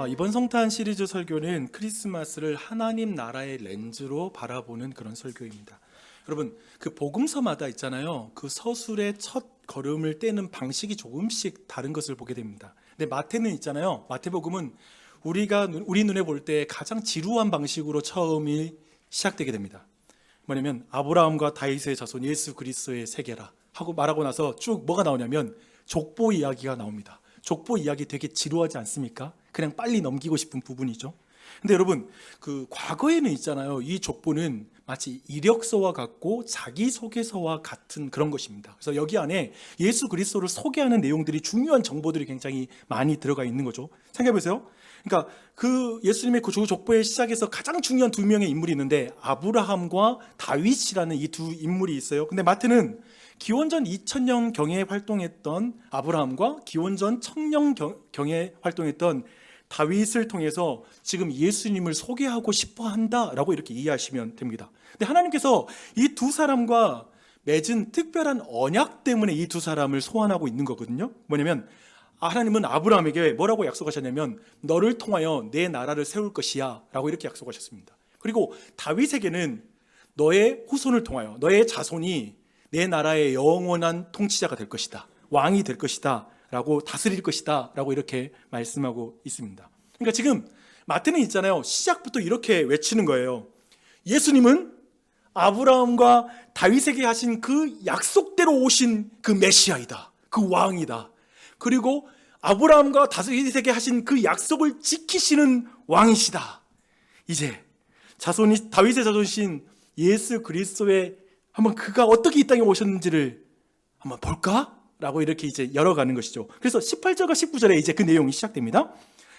이번 성탄 시리즈 설교는 크리스마스를 하나님 나라의 렌즈로 바라보는 그런 설교입니다. 여러분, 그 복음서마다 있잖아요. 그 서술의 첫 걸음을 떼는 방식이 조금씩 다른 것을 보게 됩니다. 근데 마태는 있잖아요. 마태복음은 우리 눈에 볼 때 가장 지루한 방식으로 처음이 시작되게 됩니다. 뭐냐면 아브라함과 다윗의 자손 예수 그리스도의 세계라 하고 말하고 나서 쭉 뭐가 나오냐면 족보 이야기가 나옵니다. 족보 이야기 되게 지루하지 않습니까? 그냥 빨리 넘기고 싶은 부분이죠. 근데 여러분, 그 과거에는 있잖아요. 이 족보는 마치 이력서와 같고 자기소개서와 같은 그런 것입니다. 그래서 여기 안에 예수 그리스도를 소개하는 내용들이, 중요한 정보들이 굉장히 많이 들어가 있는 거죠. 생각해 보세요. 그러니까 그 예수님의 그 족보의 시작에서 가장 중요한 두 명의 인물이 있는데 아브라함과 다윗이라는 이 두 인물이 있어요. 근데 마태는 기원전 2000년경에 활동했던 아브라함과 기원전 1000년경에 활동했던 다윗을 통해서 지금 예수님을 소개하고 싶어 한다라고 이렇게 이해하시면 됩니다. 근데 하나님께서 이 두 사람과 맺은 특별한 언약 때문에 이 두 사람을 소환하고 있는 거거든요. 뭐냐면 하나님은 아브라함에게 뭐라고 약속하셨냐면 너를 통하여 내 나라를 세울 것이야 라고 이렇게 약속하셨습니다. 그리고 다윗에게는 너의 후손을 통하여 너의 자손이 내 나라의 영원한 통치자가 될 것이다, 왕이 될 것이다 라고, 다스릴 것이다 라고 이렇게 말씀하고 있습니다. 그러니까 지금 마태는 있잖아요, 시작부터 이렇게 외치는 거예요. 예수님은 아브라함과 다윗에게 하신 그 약속대로 오신 그 메시아이다, 그 왕이다. 그리고 아브라함과 다윗에게 하신 그 약속을 지키시는 왕이시다. 이제 다윗의 자손이신 예수 그리스도의 한번 그가 어떻게 이 땅에 오셨는지를 한번 볼까? 라고 이렇게 이제 열어가는 것이죠. 그래서 18절과 19절에 이제 그 내용이 시작됩니다.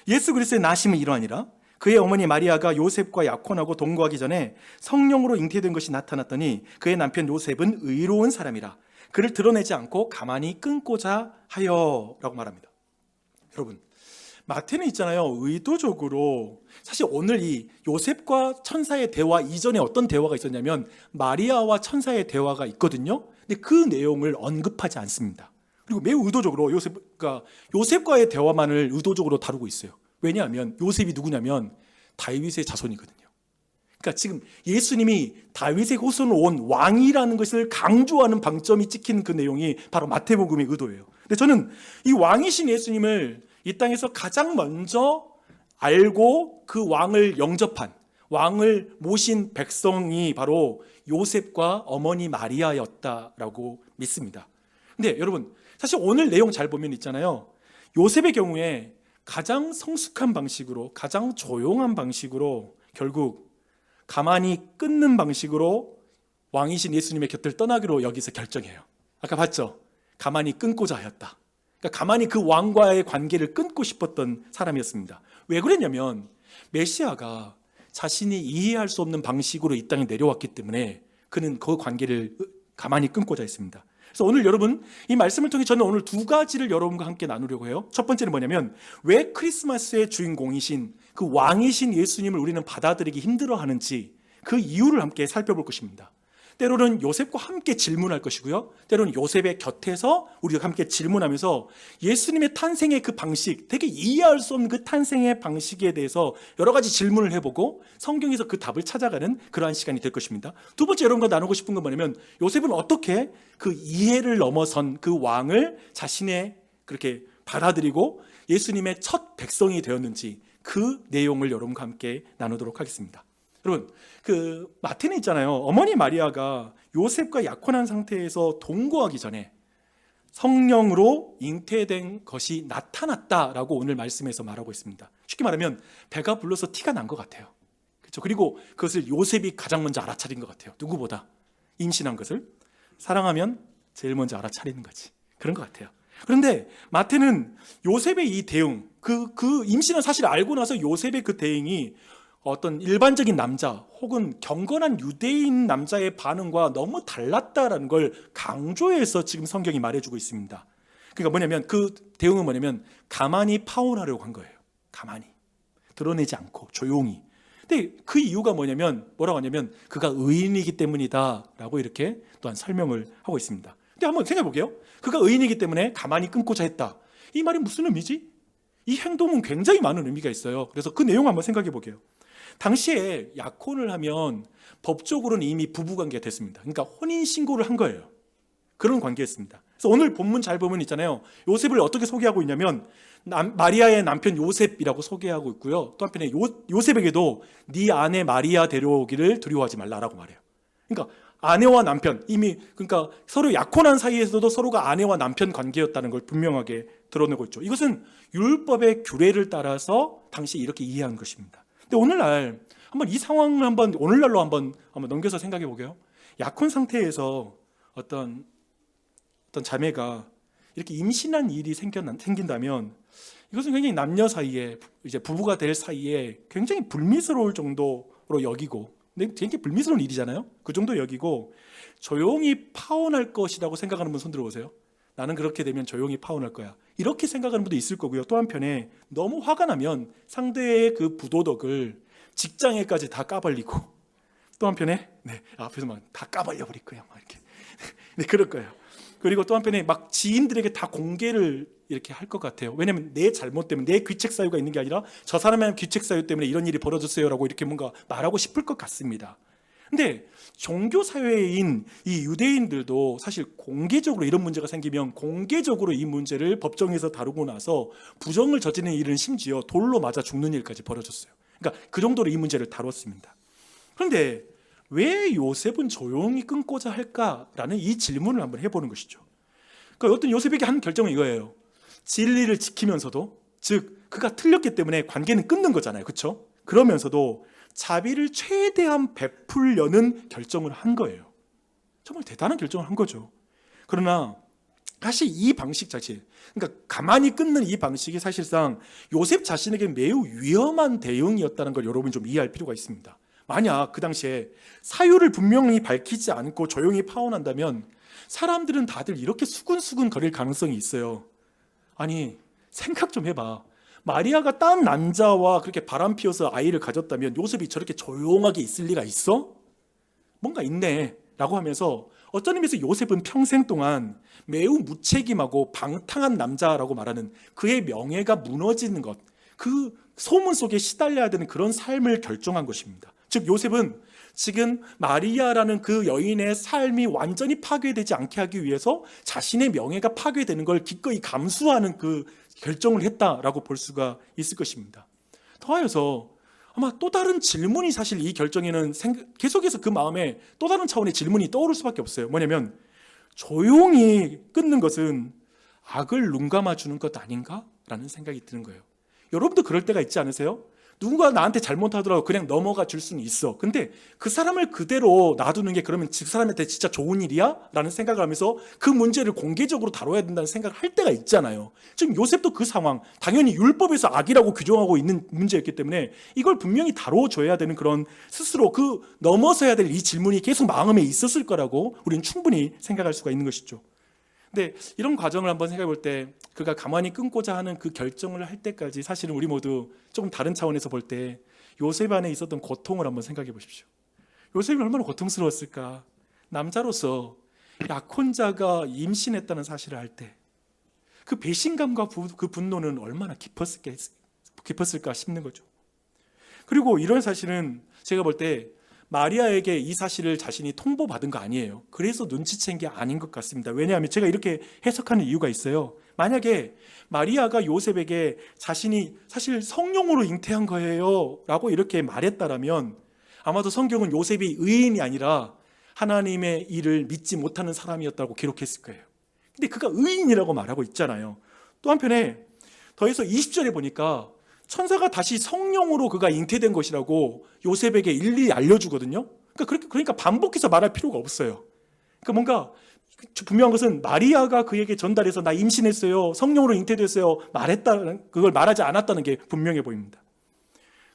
예수 그리스도의 나심은 이러하니라. 그의 어머니 마리아가 요셉과 약혼하고 동거하기 전에 성령으로 잉태된 것이 나타났더니 그의 남편 요셉은 의로운 사람이라 그를 드러내지 않고 가만히 끊고자 하여 라고 말합니다. 여러분, 마태는 있잖아요, 의도적으로 사실 오늘 이 요셉과 천사의 대화 이전에 어떤 대화가 있었냐면 마리아와 천사의 대화가 있거든요. 근데 그 내용을 언급하지 않습니다. 그리고 매우 의도적으로 요셉과의 대화만을 의도적으로 다루고 있어요. 왜냐하면 요셉이 누구냐면 다윗의 자손이거든요. 그러니까 지금 예수님이 다윗의 후손으로 온 왕이라는 것을 강조하는 방점이 찍힌 그 내용이 바로 마태복음의 의도예요. 근데 저는 이 왕이신 예수님을 이 땅에서 가장 먼저 알고 그 왕을 영접한, 왕을 모신 백성이 바로 요셉과 어머니 마리아였다라고 믿습니다. 근데 여러분, 사실 오늘 내용 잘 보면 있잖아요, 요셉의 경우에 가장 성숙한 방식으로, 가장 조용한 방식으로, 결국 가만히 끊는 방식으로 왕이신 예수님의 곁을 떠나기로 여기서 결정해요. 아까 봤죠? 가만히 끊고자 하였다. 그러니까 가만히 그 왕과의 관계를 끊고 싶었던 사람이었습니다. 왜 그랬냐면 메시아가 자신이 이해할 수 없는 방식으로 이 땅에 내려왔기 때문에 그는 그 관계를 가만히 끊고자 했습니다. 그래서 오늘 여러분, 이 말씀을 통해 저는 오늘 두 가지를 여러분과 함께 나누려고 해요. 첫 번째는 뭐냐면 왜 크리스마스의 주인공이신 그 왕이신 예수님을 우리는 받아들이기 힘들어하는지 그 이유를 함께 살펴볼 것입니다. 때로는 요셉과 함께 질문할 것이고요, 때로는 요셉의 곁에서 우리가 함께 질문하면서 예수님의 탄생의 그 방식, 되게 이해할 수 없는 그 탄생의 방식에 대해서 여러 가지 질문을 해보고 성경에서 그 답을 찾아가는 그러한 시간이 될 것입니다. 두 번째 여러분과 나누고 싶은 건 뭐냐면 요셉은 어떻게 그 이해를 넘어선 그 왕을 자신의 그렇게 받아들이고 예수님의 첫 백성이 되었는지 그 내용을 여러분과 함께 나누도록 하겠습니다. 여러분, 그 마태는 있잖아요, 어머니 마리아가 요셉과 약혼한 상태에서 동거하기 전에 성령으로 잉태된 것이 나타났다라고 오늘 말씀에서 말하고 있습니다. 쉽게 말하면 배가 불러서 티가 난 것 같아요. 그렇죠? 그리고 그것을 요셉이 가장 먼저 알아차린 것 같아요. 누구보다 임신한 것을 사랑하면 제일 먼저 알아차리는 거지. 그런 것 같아요. 그런데 마태는 요셉의 이 대응, 그 임신은 사실 알고 나서 요셉의 그 대응이 어떤 일반적인 남자 혹은 경건한 유대인 남자의 반응과 너무 달랐다라는 걸 강조해서 지금 성경이 말해주고 있습니다. 그러니까 뭐냐면 그 대응은 뭐냐면 가만히 파혼하려고 한 거예요. 가만히 드러내지 않고 조용히. 근데 그 이유가 뭐라고 하냐면 그가 의인이기 때문이다 라고 이렇게 또한 설명을 하고 있습니다. 근데 한번 생각해 볼게요. 그가 의인이기 때문에 가만히 끊고자 했다. 이 말이 무슨 의미지? 이 행동은 굉장히 많은 의미가 있어요. 그래서 그 내용 한번 생각해 볼게요. 당시에 약혼을 하면 법적으로는 이미 부부관계가 됐습니다. 그러니까 혼인신고를 한 거예요. 그런 관계였습니다. 그래서 오늘 본문 잘 보면 있잖아요. 요셉을 어떻게 소개하고 있냐면 마리아의 남편 요셉이라고 소개하고 있고요. 또 한편에 요셉에게도 네 아내 마리아 데려오기를 두려워하지 말라라고 말해요. 그러니까 아내와 남편, 이미 그러니까 서로 약혼한 사이에서도 서로가 아내와 남편 관계였다는 걸 분명하게 드러내고 있죠. 이것은 율법의 규례를 따라서 당시 이렇게 이해한 것입니다. 근데 오늘날 한번 이 상황을 한번 오늘날로 한번 넘겨서 생각해 보게요. 약혼 상태에서 어떤 자매가 이렇게 임신한 일이 생긴다면 이것은 굉장히 남녀 사이에 이제 부부가 될 사이에 굉장히 불미스러울 정도로 여기고, 근데 굉장히 불미스러운 일이잖아요. 그 정도 여기고 조용히 파혼할 것이라고 생각하는 분 손 들어보세요. 나는 그렇게 되면 조용히 파혼할 거야. 이렇게 생각하는 분도 있을 거고요. 또 한편에 너무 화가 나면 상대의 그 부도덕을 직장에까지 다 까발리고, 또 한편에 앞에서 막 다 까발려 버릴 거야, 막 이렇게. 네, 그럴 거예요. 그리고 또 한편에 막 지인들에게 다 공개를 이렇게 할 것 같아요. 왜냐하면 내 잘못 때문에, 내 귀책 사유가 있는 게 아니라 저 사람의 귀책 사유 때문에 이런 일이 벌어졌어요라고 이렇게 뭔가 말하고 싶을 것 같습니다. 근데 종교 사회인 이 유대인들도 사실 공개적으로 이런 문제가 생기면 공개적으로 이 문제를 법정에서 다루고 나서 부정을 저지르는 일은 심지어 돌로 맞아 죽는 일까지 벌어졌어요. 그러니까 그 정도로 이 문제를 다뤘습니다. 그런데 왜 요셉은 조용히 끊고자 할까라는 이 질문을 한번 해보는 것이죠. 그러니까 어떤 요셉에게 한 결정은 이거예요. 진리를 지키면서도, 즉 그가 틀렸기 때문에 관계는 끊는 거잖아요, 그렇죠? 그러면서도 자비를 최대한 베풀려는 결정을 한 거예요. 정말 대단한 결정을 한 거죠. 그러나 사실 이 방식 자체, 그러니까 가만히 끊는 이 방식이 사실상 요셉 자신에게 매우 위험한 대응이었다는 걸 여러분이 좀 이해할 필요가 있습니다. 만약 그 당시에 사유를 분명히 밝히지 않고 조용히 파혼한다면 사람들은 다들 이렇게 수근수근 거릴 가능성이 있어요. 아니, 생각 좀 해봐. 마리아가 딴 남자와 그렇게 바람 피워서 아이를 가졌다면 요셉이 저렇게 조용하게 있을 리가 있어? 뭔가 있네 라고 하면서 어떤 의미에서 요셉은 평생 동안 매우 무책임하고 방탕한 남자라고 말하는 그의 명예가 무너지는 것, 그 소문 속에 시달려야 되는 그런 삶을 결정한 것입니다. 즉 요셉은 지금 마리아라는 그 여인의 삶이 완전히 파괴되지 않게 하기 위해서 자신의 명예가 파괴되는 걸 기꺼이 감수하는 그 결정을 했다라고 볼 수가 있을 것입니다. 더하여서 아마 또 다른 질문이 사실 이 결정에는 계속해서 그 마음에 또 다른 차원의 질문이 떠오를 수밖에 없어요. 뭐냐면 조용히 끊는 것은 악을 눈감아 주는 것 아닌가? 라는 생각이 드는 거예요. 여러분도 그럴 때가 있지 않으세요? 누군가 나한테 잘못하더라도 그냥 넘어가 줄 수는 있어. 근데 그 사람을 그대로 놔두는 게 그러면 그 사람한테 진짜 좋은 일이야? 라는 생각을 하면서 그 문제를 공개적으로 다뤄야 된다는 생각을 할 때가 있잖아요. 지금 요셉도 그 상황, 당연히 율법에서 악이라고 규정하고 있는 문제였기 때문에 이걸 분명히 다뤄줘야 되는 그런 스스로 그 넘어서야 될 이 질문이 계속 마음에 있었을 거라고 우리는 충분히 생각할 수가 있는 것이죠. 근데 이런 과정을 한번 생각해 볼 때 그가 가만히 끊고자 하는 그 결정을 할 때까지 사실은 우리 모두 조금 다른 차원에서 볼 때 요셉 안에 있었던 고통을 한번 생각해 보십시오. 요셉이 얼마나 고통스러웠을까. 남자로서 약혼자가 임신했다는 사실을 알 때 그 배신감과 그 분노는 얼마나 깊었을까 싶는 거죠. 그리고 이런 사실은 제가 볼 때 마리아에게 이 사실을 자신이 통보받은 거 아니에요. 그래서 눈치챈 게 아닌 것 같습니다. 왜냐하면 제가 이렇게 해석하는 이유가 있어요. 만약에 마리아가 요셉에게 자신이 사실 성령으로 잉태한 거예요 라고 이렇게 말했다라면 아마도 성경은 요셉이 의인이 아니라 하나님의 일을 믿지 못하는 사람이었다고 기록했을 거예요. 근데 그가 의인이라고 말하고 있잖아요. 또 한편에 더해서 20절에 보니까 천사가 다시 성령으로 그가 잉태된 것이라고 요셉에게 일일이 알려주거든요. 그러니까 반복해서 말할 필요가 없어요. 그러니까 뭔가 분명한 것은 마리아가 그에게 전달해서 나 임신했어요, 성령으로 잉태됐어요 말했다는, 그걸 말하지 않았다는 게 분명해 보입니다.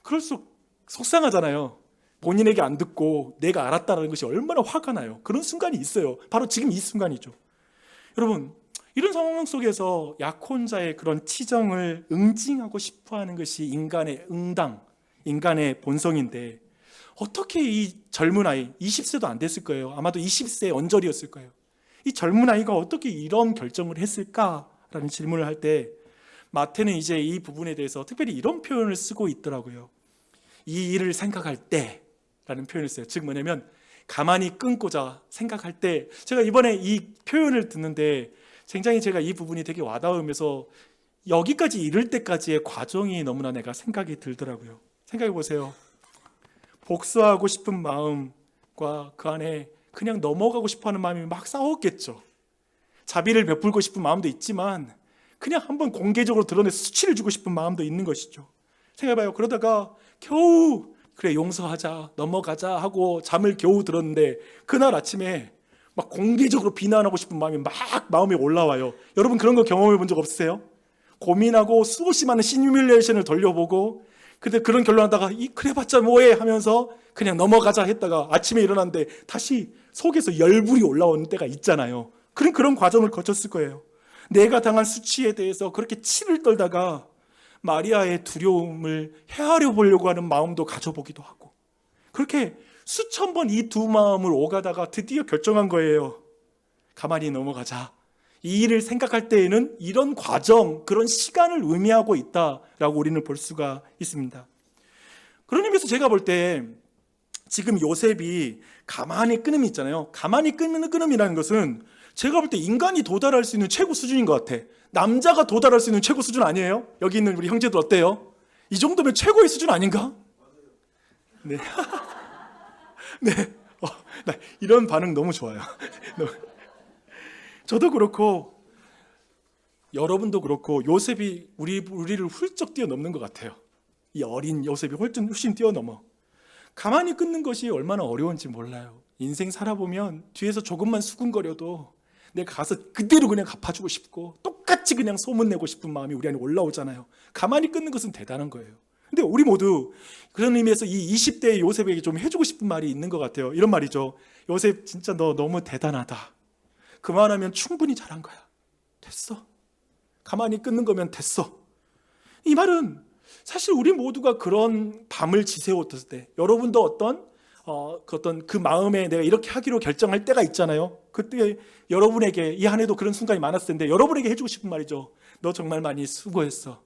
그럴수록 속상하잖아요. 본인에게 안 듣고 내가 알았다는 것이 얼마나 화가 나요. 그런 순간이 있어요. 바로 지금 이 순간이죠. 여러분, 이런 상황 속에서 약혼자의 그런 치정을 응징하고 싶어하는 것이 인간의 응당, 인간의 본성인데 어떻게 이 젊은 아이, 20세도 안 됐을 거예요. 아마도 20세 언저리였을 거예요. 이 젊은 아이가 어떻게 이런 결정을 했을까라는 질문을 할 때 마태는 이제 이 부분에 대해서 특별히 이런 표현을 쓰고 있더라고요. 이 일을 생각할 때라는 표현을 써요. 즉 뭐냐면 가만히 끊고자 생각할 때, 제가 이번에 이 표현을 듣는데 굉장히 제가 이 부분이 되게 와닿으면서 여기까지 이를 때까지의 과정이 너무나 내가 생각이 들더라고요. 생각해 보세요. 복수하고 싶은 마음과 그 안에 그냥 넘어가고 싶어하는 마음이 막 싸웠겠죠. 자비를 베풀고 싶은 마음도 있지만 그냥 한번 공개적으로 드러내서 수치를 주고 싶은 마음도 있는 것이죠. 생각해봐요. 그러다가 겨우 그래 용서하자 넘어가자 하고 잠을 겨우 들었는데 그날 아침에 막 공개적으로 비난하고 싶은 마음이 막 마음에 올라와요. 여러분 그런 거 경험해 본 적 없으세요? 고민하고 수없이 많은 시뮬레이션을 돌려보고 근데 그런 결론하다가 그래봤자 뭐해 하면서 그냥 넘어가자 했다가 아침에 일어났는데 다시 속에서 열불이 올라오는 때가 있잖아요. 그런 과정을 거쳤을 거예요. 내가 당한 수치에 대해서 그렇게 치를 떨다가 마리아의 두려움을 헤아려 보려고 하는 마음도 가져보기도 하고, 그렇게 수천 번 이 두 마음을 오가다가 드디어 결정한 거예요. 가만히 넘어가자. 이 일을 생각할 때에는 이런 과정, 그런 시간을 의미하고 있다라고 우리는 볼 수가 있습니다. 그런 의미에서 제가 볼 때 지금 요셉이 가만히 끊음이 있잖아요. 가만히 끊는 끊음이라는 것은 제가 볼 때 인간이 도달할 수 있는 최고 수준인 것 같아. 남자가 도달할 수 있는 최고 수준 아니에요? 여기 있는 우리 형제들 어때요? 이 정도면 최고의 수준 아닌가? 네. 네. 나 이런 반응 너무 좋아요. 저도 그렇고 여러분도 그렇고 요셉이 우리를 훌쩍 뛰어넘는 것 같아요. 이 어린 요셉이 훨씬 뛰어넘어. 가만히 끊는 것이 얼마나 어려운지 몰라요. 인생 살아보면 뒤에서 조금만 수군거려도 내가 가서 그대로 그냥 갚아주고 싶고 똑같이 그냥 소문내고 싶은 마음이 우리 안에 올라오잖아요. 가만히 끊는 것은 대단한 거예요. 근데 우리 모두 그런 의미에서 이 20대의 요셉에게 좀 해주고 싶은 말이 있는 것 같아요. 이런 말이죠. 요셉 진짜 너 너무 대단하다. 그만하면 충분히 잘한 거야. 됐어. 가만히 끊는 거면 됐어. 이 말은 사실 우리 모두가 그런 밤을 지새웠을 때, 여러분도 어떤 그 마음에 내가 이렇게 하기로 결정할 때가 있잖아요. 그때 여러분에게 이 한 해도 그런 순간이 많았을 텐데 여러분에게 해주고 싶은 말이죠. 너 정말 많이 수고했어.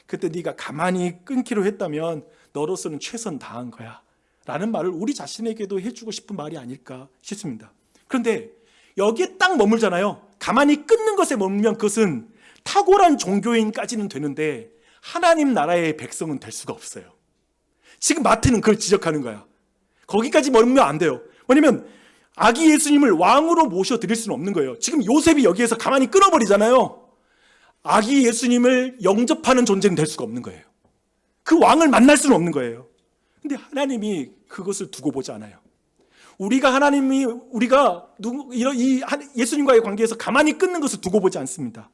그때 네가 가만히 끊기로 했다면 너로서는 최선 다한 거야 라는 말을 우리 자신에게도 해주고 싶은 말이 아닐까 싶습니다. 그런데 여기에 딱 머물잖아요. 가만히 끊는 것에 머물면 그것은 탁월한 종교인까지는 되는데 하나님 나라의 백성은 될 수가 없어요. 지금 마태는 그걸 지적하는 거야. 거기까지 머물면 안 돼요. 왜냐면 아기 예수님을 왕으로 모셔드릴 수는 없는 거예요. 지금 요셉이 여기에서 가만히 끊어버리잖아요. 아기 예수님을 영접하는 존재는 될 수가 없는 거예요. 그 왕을 만날 수는 없는 거예요. 근데 하나님이 그것을 두고 보지 않아요. 우리가 이 예수님과의 관계에서 가만히 끊는 것을 두고 보지 않습니다.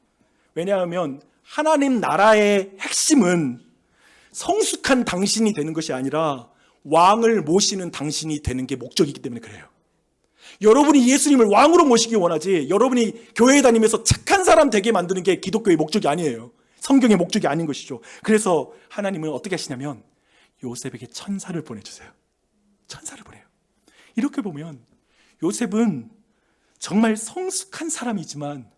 왜냐하면 하나님 나라의 핵심은 성숙한 당신이 되는 것이 아니라 왕을 모시는 당신이 되는 게 목적이기 때문에 그래요. 여러분이 예수님을 왕으로 모시기 원하지 여러분이 교회에 다니면서 착한 사람 되게 만드는 게 기독교의 목적이 아니에요. 성경의 목적이 아닌 것이죠. 그래서 하나님은 어떻게 하시냐면 요셉에게 천사를 보내주세요. 천사를 보내요. 이렇게 보면 요셉은 정말 성숙한 사람이지만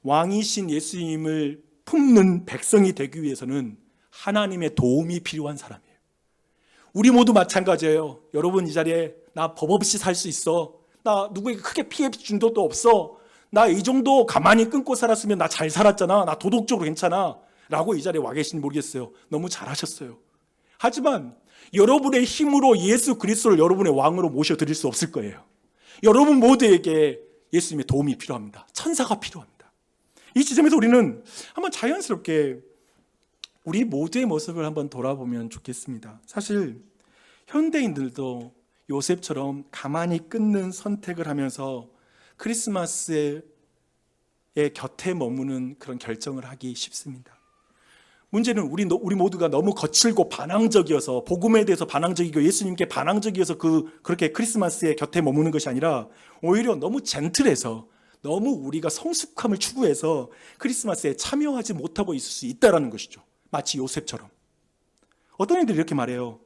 왕이신 예수님을 품는 백성이 되기 위해서는 하나님의 도움이 필요한 사람이에요. 우리 모두 마찬가지예요. 여러분 이 자리에 나 법 없이 살 수 있어. 나 누구에게 크게 피해 준 적도 없어. 나 이 정도 가만히 끊고 살았으면 나 잘 살았잖아. 나 도덕적으로 괜찮아. 라고 이 자리에 와 계신지 모르겠어요. 너무 잘하셨어요. 하지만 여러분의 힘으로 예수 그리스도를 여러분의 왕으로 모셔드릴 수 없을 거예요. 여러분 모두에게 예수님의 도움이 필요합니다. 천사가 필요합니다. 이 지점에서 우리는 한번 자연스럽게 우리 모두의 모습을 한번 돌아보면 좋겠습니다. 사실 현대인들도 요셉처럼 가만히 끊는 선택을 하면서 크리스마스의 곁에 머무는 그런 결정을 하기 쉽습니다. 문제는 우리 모두가 너무 거칠고 반항적이어서, 복음에 대해서 반항적이고 예수님께 반항적이어서 그렇게 크리스마스의 곁에 머무는 것이 아니라 오히려 너무 젠틀해서, 너무 우리가 성숙함을 추구해서 크리스마스에 참여하지 못하고 있을 수 있다는 것이죠. 마치 요셉처럼. 어떤 이들이 이렇게 말해요.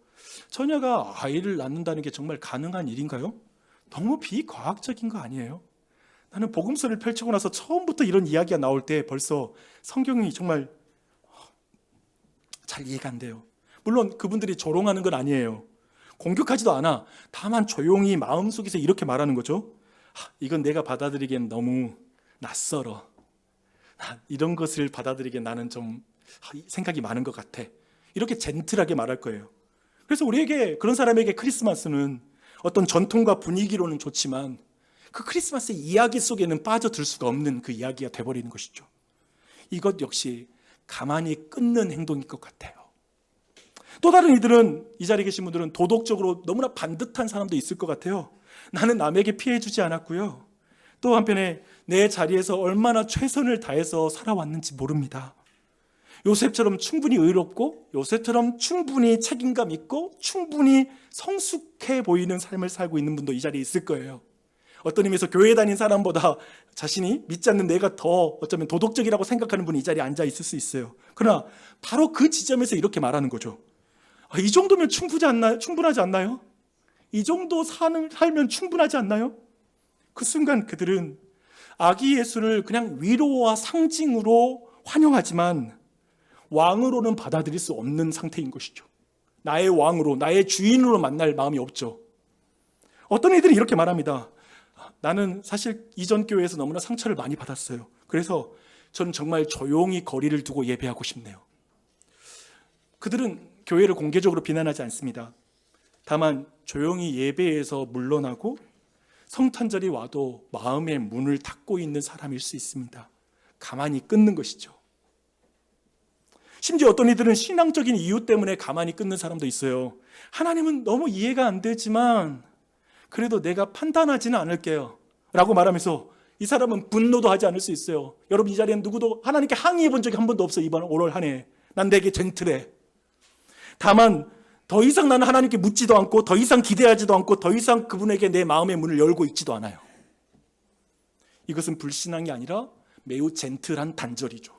처녀가 아이를 낳는다는 게 정말 가능한 일인가요? 너무 비과학적인 거 아니에요? 나는 복음서를 펼치고 나서 처음부터 이런 이야기가 나올 때 벌써 성경이 정말 잘 이해가 안 돼요. 물론 그분들이 조롱하는 건 아니에요. 공격하지도 않아. 다만 조용히 마음속에서 이렇게 말하는 거죠. 이건 내가 받아들이기엔 너무 낯설어. 이런 것을 받아들이기엔 나는 좀 생각이 많은 것 같아. 이렇게 젠틀하게 말할 거예요. 그래서 우리에게, 그런 사람에게 크리스마스는 어떤 전통과 분위기로는 좋지만 그 크리스마스 이야기 속에는 빠져들 수가 없는 그 이야기가 돼버리는 것이죠. 이것 역시 가만히 끊는 행동일 것 같아요. 또 다른 이들은, 이 자리에 계신 분들은 도덕적으로 너무나 반듯한 사람도 있을 것 같아요. 나는 남에게 피해 주지 않았고요, 또 한편에 내 자리에서 얼마나 최선을 다해서 살아왔는지 모릅니다. 요셉처럼 충분히 의롭고, 요셉처럼 충분히 책임감 있고, 충분히 성숙해 보이는 삶을 살고 있는 분도 이 자리에 있을 거예요. 어떤 의미에서 교회 다닌 사람보다 자신이 믿지 않는 내가 더 어쩌면 도덕적이라고 생각하는 분이 이 자리에 앉아 있을 수 있어요. 그러나 바로 그 지점에서 이렇게 말하는 거죠. 이 정도면 충분하지 않나요? 이 정도 살면 충분하지 않나요? 그 순간 그들은 아기 예수를 그냥 위로와 상징으로 환영하지만 왕으로는 받아들일 수 없는 상태인 것이죠. 나의 왕으로, 나의 주인으로 만날 마음이 없죠. 어떤 이들이 이렇게 말합니다. 나는 사실 이전 교회에서 너무나 상처를 많이 받았어요. 그래서 저는 정말 조용히 거리를 두고 예배하고 싶네요. 그들은 교회를 공개적으로 비난하지 않습니다. 다만 조용히 예배에서 물러나고 성탄절이 와도 마음의 문을 닫고 있는 사람일 수 있습니다. 가만히 끊는 것이죠. 심지어 어떤 이들은 신앙적인 이유 때문에 가만히 끊는 사람도 있어요. 하나님은 너무 이해가 안 되지만 그래도 내가 판단하지는 않을게요 라고 말하면서 이 사람은 분노도 하지 않을 수 있어요. 여러분, 이 자리엔 누구도 하나님께 항의해 본 적이 한 번도 없어요. 이번 올 한 해 난 되게 젠틀해. 다만 더 이상 나는 하나님께 묻지도 않고, 더 이상 기대하지도 않고, 더 이상 그분에게 내 마음의 문을 열고 있지도 않아요. 이것은 불신앙이 아니라 매우 젠틀한 단절이죠.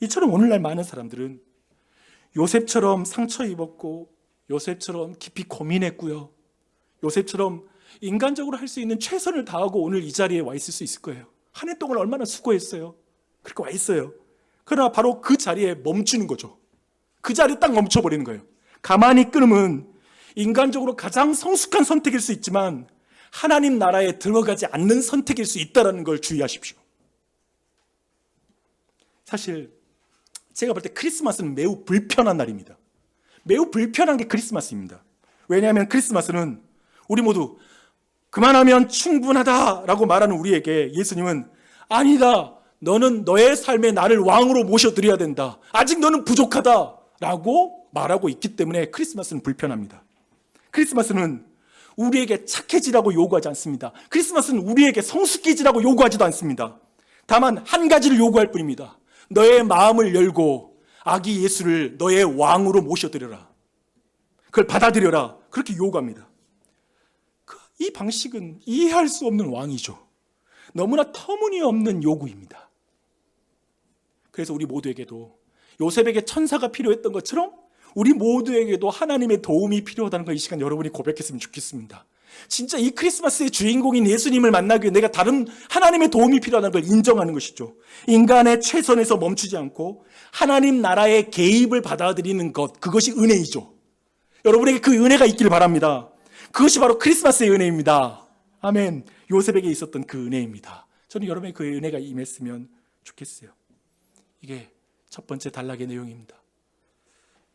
이처럼 오늘날 많은 사람들은 요셉처럼 상처 입었고, 요셉처럼 깊이 고민했고요, 요셉처럼 인간적으로 할 수 있는 최선을 다하고 오늘 이 자리에 와 있을 수 있을 거예요. 한 해 동안 얼마나 수고했어요. 그렇게 와 있어요. 그러나 바로 그 자리에 멈추는 거죠. 그 자리에 딱 멈춰버리는 거예요. 가만히 끊으면 인간적으로 가장 성숙한 선택일 수 있지만 하나님 나라에 들어가지 않는 선택일 수 있다는 걸 주의하십시오. 사실 제가 볼 때 크리스마스는 매우 불편한 날입니다. 매우 불편한 게 크리스마스입니다. 왜냐하면 크리스마스는 우리 모두 그만하면 충분하다라고 말하는 우리에게 예수님은 아니다, 너는 너의 삶에 나를 왕으로 모셔드려야 된다, 아직 너는 부족하다라고 말하고 있기 때문에 크리스마스는 불편합니다. 크리스마스는 우리에게 착해지라고 요구하지 않습니다. 크리스마스는 우리에게 성숙해지라고 요구하지도 않습니다. 다만 한 가지를 요구할 뿐입니다. 너의 마음을 열고 아기 예수를 너의 왕으로 모셔드려라, 그걸 받아들여라, 그렇게 요구합니다. 이 방식은 이해할 수 없는 왕이죠. 너무나 터무니없는 요구입니다. 그래서 우리 모두에게도 요셉에게 천사가 필요했던 것처럼 우리 모두에게도 하나님의 도움이 필요하다는 걸 이 시간 여러분이 고백했으면 좋겠습니다. 진짜 이 크리스마스의 주인공인 예수님을 만나기 위해 내가 다른 하나님의 도움이 필요하다는 걸 인정하는 것이죠. 인간의 최선에서 멈추지 않고 하나님 나라의 개입을 받아들이는 것, 그것이 은혜이죠. 여러분에게 그 은혜가 있기를 바랍니다. 그것이 바로 크리스마스의 은혜입니다. 아멘. 요셉에게 있었던 그 은혜입니다. 저는 여러분의 그 은혜가 임했으면 좋겠어요. 이게 첫 번째 단락의 내용입니다.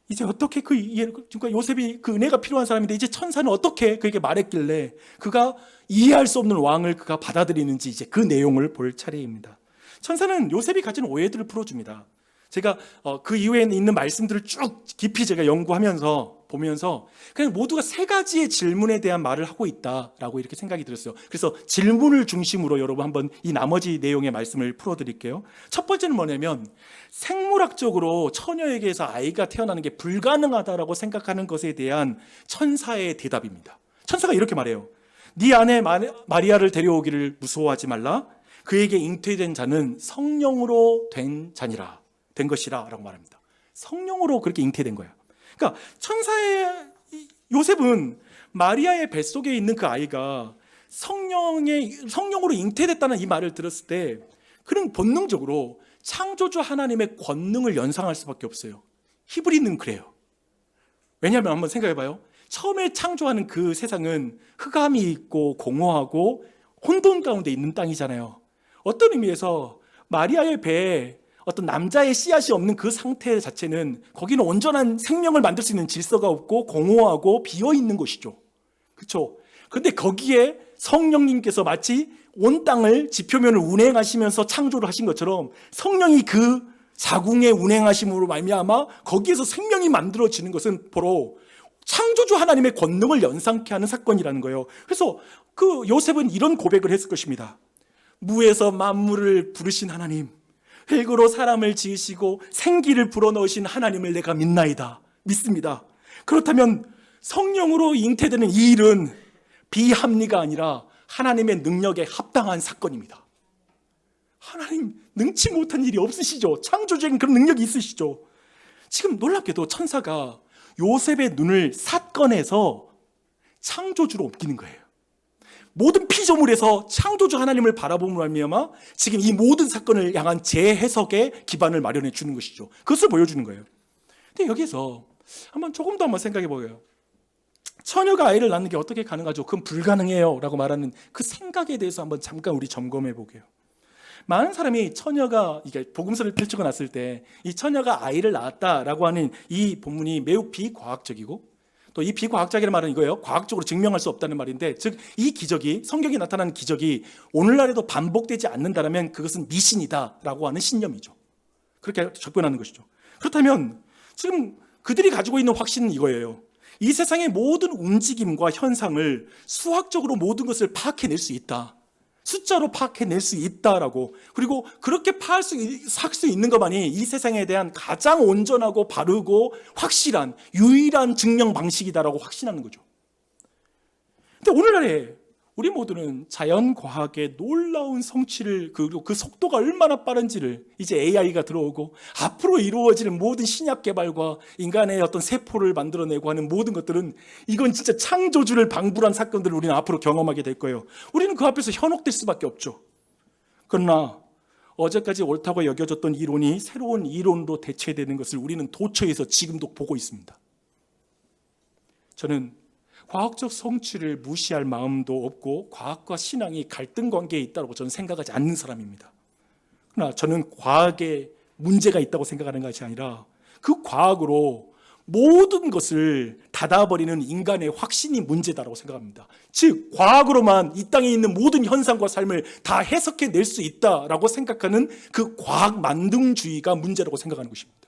이제 어떻게 그러니까 요셉이 그 은혜가 필요한 사람인데 이제 천사는 어떻게 그에게 말했길래 그가 이해할 수 없는 왕을 그가 받아들이는지 이제 그 내용을 볼 차례입니다. 천사는 요셉이 가진 오해들을 풀어줍니다. 제가 그 이후에 있는 말씀들을 쭉 깊이 제가 연구하면서 보면서 그냥 모두가 세 가지의 질문에 대한 말을 하고 있다라고 이렇게 생각이 들었어요. 그래서 질문을 중심으로 여러분 한번 이 나머지 내용의 말씀을 풀어드릴게요. 첫 번째는 뭐냐면 생물학적으로 처녀에게서 아이가 태어나는 게 불가능하다라고 생각하는 것에 대한 천사의 대답입니다. 천사가 이렇게 말해요. 네 아내 마리아를 데려오기를 무서워하지 말라. 그에게 잉태된 자는 성령으로 된 것이라 라고 말합니다. 성령으로 그렇게 잉태된 거예요. 그러니까 천사의 요셉은 마리아의 뱃속에 있는 그 아이가 성령으로 잉태됐다는 이 말을 들었을 때 그는 본능적으로 창조주 하나님의 권능을 연상할 수밖에 없어요. 히브리는 그래요. 왜냐하면 한번 생각해봐요. 처음에 창조하는 그 세상은 흑암이 있고 공허하고 혼돈 가운데 있는 땅이잖아요. 어떤 의미에서 마리아의 배에 어떤 남자의 씨앗이 없는 그 상태 자체는 거기는 온전한 생명을 만들 수 있는 질서가 없고 공허하고 비어있는 곳이죠. 그렇죠? 근데 거기에 성령님께서 마치 온 땅을 지표면을 운행하시면서 창조를 하신 것처럼 성령이 그 자궁의 운행하심으로 말미암아 거기에서 생명이 만들어지는 것은 바로 창조주 하나님의 권능을 연상케 하는 사건이라는 거예요. 그래서 그 요셉은 이런 고백을 했을 것입니다. 무에서 만물을 부르신 하나님, 흙으로 사람을 지으시고 생기를 불어넣으신 하나님을 내가 믿나이다. 믿습니다. 그렇다면 성령으로 잉태되는 이 일은 비합리가 아니라 하나님의 능력에 합당한 사건입니다. 하나님 능치 못한 일이 없으시죠. 창조적인 그런 능력이 있으시죠. 지금 놀랍게도 천사가 요셉의 눈을 삿건해서 창조주로 옮기는 거예요. 모든 피조물에서 창조주 하나님을 바라보므로 말미암아 지금 이 모든 사건을 향한 재해석의 기반을 마련해 주는 것이죠. 그것을 보여주는 거예요. 근데 여기서 조금 더 생각해 보게요. 처녀가 아이를 낳는 게 어떻게 가능하죠? 그건 불가능해요 라고 말하는 그 생각에 대해서 한번 잠깐 우리 점검해 보게요. 많은 사람이 처녀가 이게 복음서를 펼치고 났을 때 이 처녀가 아이를 낳았다라고 하는 이 본문이 매우 비과학적이고 또 이 비과학적이라는 말은 이거예요. 과학적으로 증명할 수 없다는 말인데, 즉 이 기적이, 성경에 나타나는 기적이 오늘날에도 반복되지 않는다면 그것은 미신이다라고 하는 신념이죠. 그렇게 접근하는 것이죠. 그렇다면 지금 그들이 가지고 있는 확신은 이거예요. 이 세상의 모든 움직임과 현상을 수학적으로 모든 것을 파악해낼 수 있다. 숫자로 파악해낼 수 있다라고, 그리고 그렇게 할 수 있는 것만이 이 세상에 대한 가장 온전하고 바르고 확실한 유일한 증명 방식이다라고 확신하는 거죠. 근데 오늘날에 우리 모두는 자연과학의 놀라운 성취를, 그리고 그 속도가 얼마나 빠른지를, 이제 AI가 들어오고 앞으로 이루어질 모든 신약 개발과 인간의 어떤 세포를 만들어내고 하는 모든 것들은 이건 진짜 창조주를 방불한 사건들을 우리는 앞으로 경험하게 될 거예요. 우리는 그 앞에서 현혹될 수밖에 없죠. 그러나 어제까지 옳다고 여겨졌던 이론이 새로운 이론으로 대체되는 것을 우리는 도처에서 지금도 보고 있습니다. 저는 과학적 성취를 무시할 마음도 없고 과학과 신앙이 갈등 관계에 있다고 저는 생각하지 않는 사람입니다. 그러나 저는 과학에 문제가 있다고 생각하는 것이 아니라 그 과학으로 모든 것을 닫아버리는 인간의 확신이 문제다라고 생각합니다. 즉 과학으로만 이 땅에 있는 모든 현상과 삶을 다 해석해낼 수 있다라고 생각하는 그 과학 만능주의가 문제라고 생각하는 것입니다.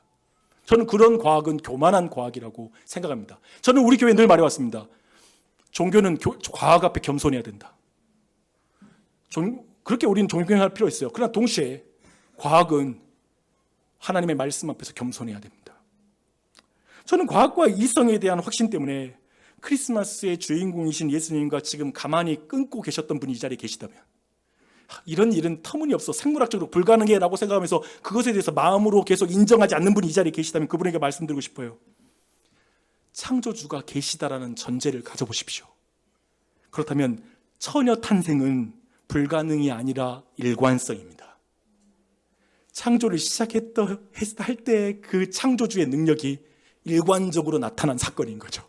저는 그런 과학은 교만한 과학이라고 생각합니다. 저는 우리 교회에 늘 말해왔습니다. 종교는 과학 앞에 겸손해야 된다. 그렇게 우리는 존경할 필요 있어요. 그러나 동시에 과학은 하나님의 말씀 앞에서 겸손해야 됩니다. 저는 과학과 이성에 대한 확신 때문에 크리스마스의 주인공이신 예수님과 지금 가만히 끊고 계셨던 분이 이 자리에 계시다면, 이런 일은 터무니없어, 생물학적으로 불가능해 라고 생각하면서 그것에 대해서 마음으로 계속 인정하지 않는 분이 이 자리에 계시다면 그분에게 말씀드리고 싶어요. 창조주가 계시다라는 전제를 가져보십시오. 그렇다면 처녀 탄생은 불가능이 아니라 일관성입니다. 창조를 할 때 그 창조주의 능력이 일관적으로 나타난 사건인 거죠.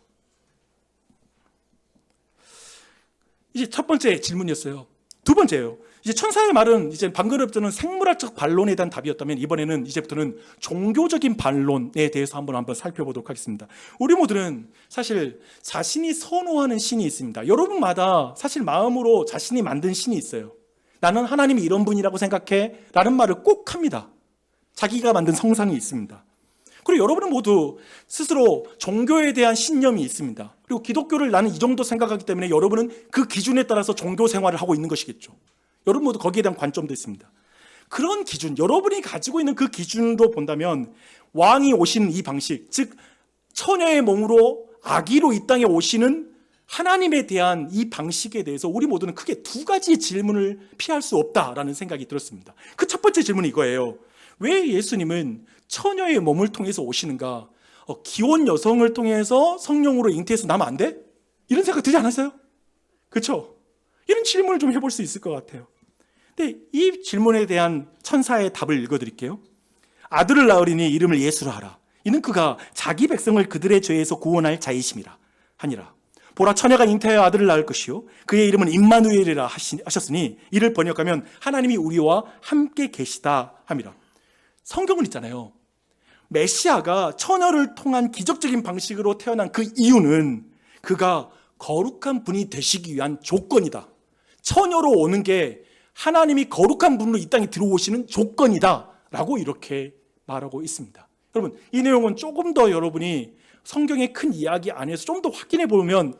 이제 첫 번째 질문이었어요. 두 번째예요. 이제 천사의 말은 이제 방금부터는 생물학적 반론에 대한 답이었다면 이번에는 이제부터는 종교적인 반론에 대해서 한번 살펴보도록 하겠습니다. 우리 모두는 사실 자신이 선호하는 신이 있습니다. 여러분마다 사실 마음으로 자신이 만든 신이 있어요. 나는 하나님이 이런 분이라고 생각해 라는 말을 꼭 합니다. 자기가 만든 성상이 있습니다. 그리고 여러분은 모두 스스로 종교에 대한 신념이 있습니다. 그리고 기독교를 나는 이 정도 생각하기 때문에 여러분은 그 기준에 따라서 종교 생활을 하고 있는 것이겠죠. 여러분 모두 거기에 대한 관점도 있습니다. 그런 기준, 여러분이 가지고 있는 그 기준으로 본다면 왕이 오시는 이 방식, 즉 처녀의 몸으로 아기로 이 땅에 오시는 하나님에 대한 이 방식에 대해서 우리 모두는 크게 두 가지의 질문을 피할 수 없다라는 생각이 들었습니다. 그 첫 번째 질문이 이거예요. 왜 예수님은 처녀의 몸을 통해서 오시는가? 기혼 여성을 통해서 성령으로 잉태해서 나면 안 돼? 이런 생각 들지 않았어요? 그렇죠? 이런 질문을 좀 해볼 수 있을 것 같아요. 근데 이 질문에 대한 천사의 답을 읽어드릴게요. 아들을 낳으리니 이름을 예수라 하라. 이는 그가 자기 백성을 그들의 죄에서 구원할 자이심이라 하니라. 보라, 처녀가 잉태하여 아들을 낳을 것이요 그의 이름은 임마누엘이라 하셨으니 이를 번역하면 하나님이 우리와 함께 계시다 함이라. 성경은 있잖아요, 메시아가 처녀를 통한 기적적인 방식으로 태어난 그 이유는 그가 거룩한 분이 되시기 위한 조건이다. 처녀로 오는 게 하나님이 거룩한 분으로 이 땅에 들어오시는 조건이다 라고 이렇게 말하고 있습니다. 여러분, 이 내용은 조금 더 여러분이 성경의 큰 이야기 안에서 좀 더 확인해 보면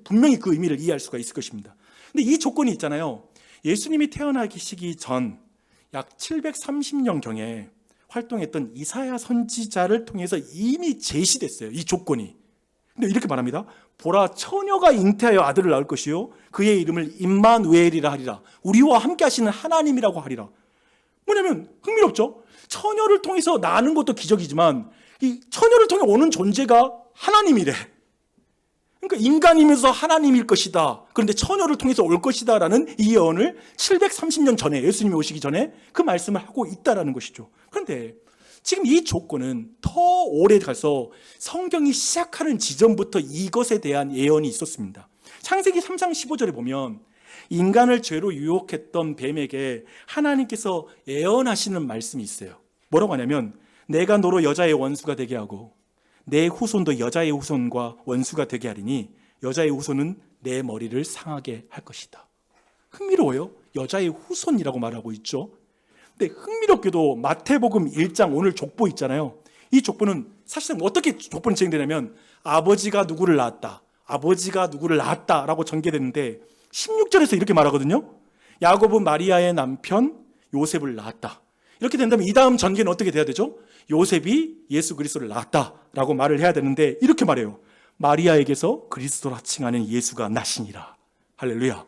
분명히 그 의미를 이해할 수가 있을 것입니다. 근데 이 조건이 있잖아요, 예수님이 태어나시기 전 약 730년경에 활동했던 이사야 선지자를 통해서 이미 제시됐어요, 이 조건이. 근데 이렇게 말합니다. 보라, 처녀가 잉태하여 아들을 낳을 것이요 그의 이름을 임마누엘이라 하리라. 우리와 함께 하시는 하나님이라고 하리라. 뭐냐면 흥미롭죠? 처녀를 통해서 나는 것도 기적이지만 이 처녀를 통해 오는 존재가 하나님이래. 그러니까 인간이면서 하나님일 것이다. 그런데 처녀를 통해서 올 것이다 라는 이 예언을 730년 전에, 예수님이 오시기 전에 그 말씀을 하고 있다라는 것이죠. 그런데 지금 이 조건은 더 오래 가서 성경이 시작하는 지점부터 이것에 대한 예언이 있었습니다. 창세기 3장 15절에 보면 인간을 죄로 유혹했던 뱀에게 하나님께서 예언하시는 말씀이 있어요. 뭐라고 하냐면 내가 너로 여자의 원수가 되게 하고 내 후손도 여자의 후손과 원수가 되게 하리니 여자의 후손은 내 머리를 상하게 할 것이다. 흥미로워요. 여자의 후손이라고 말하고 있죠. 근데 흥미롭게도 마태복음 1장 오늘 족보 있잖아요. 이 족보는 사실상 어떻게 족보는 진행되냐면 아버지가 누구를 낳았다, 아버지가 누구를 낳았다라고 전개되는데 16절에서 이렇게 말하거든요. 야곱은 마리아의 남편 요셉을 낳았다. 이렇게 된다면 이 다음 전개는 어떻게 돼야 되죠? 요셉이 예수 그리스도를 낳았다라고 말을 해야 되는데 이렇게 말해요. 마리아에게서 그리스도라 칭하는 예수가 나시니라. 할렐루야.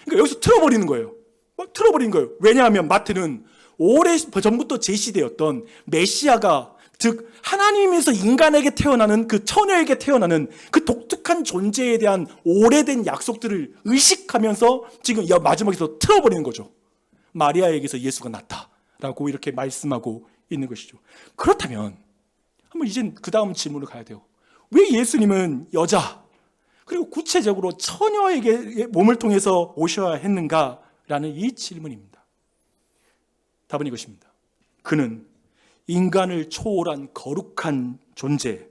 그러니까 여기서 틀어버리는 거예요. 막 틀어버리는 거예요. 왜냐하면 마태는 오래전부터 제시되었던 메시아가, 즉 하나님에서 인간에게 태어나는 그 처녀에게 태어나는 그 독특한 존재에 대한 오래된 약속들을 의식하면서 지금 마지막에서 틀어버리는 거죠. 마리아에게서 예수가 났다라고 이렇게 말씀하고 있는 것이죠. 그렇다면 한번 이젠 그 다음 질문을 가야 돼요. 왜 예수님은 여자 그리고 구체적으로 처녀에게 몸을 통해서 오셔야 했는가라는 이 질문입니다. 답은 이것입니다. 그는 인간을 초월한 거룩한 존재,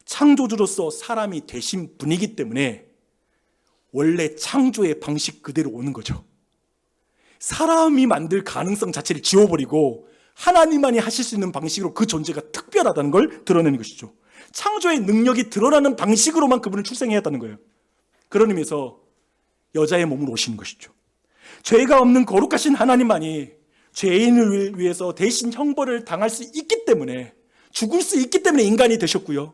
창조주로서 사람이 되신 분이기 때문에 원래 창조의 방식 그대로 오는 거죠. 사람이 만들 가능성 자체를 지워버리고 하나님만이 하실 수 있는 방식으로 그 존재가 특별하다는 걸 드러내는 것이죠. 창조의 능력이 드러나는 방식으로만 그분을 출생해왔다는 거예요. 그런 의미에서 여자의 몸으로 오시는 것이죠. 죄가 없는 거룩하신 하나님만이 죄인을 위해서 대신 형벌을 당할 수 있기 때문에, 죽을 수 있기 때문에 인간이 되셨고요.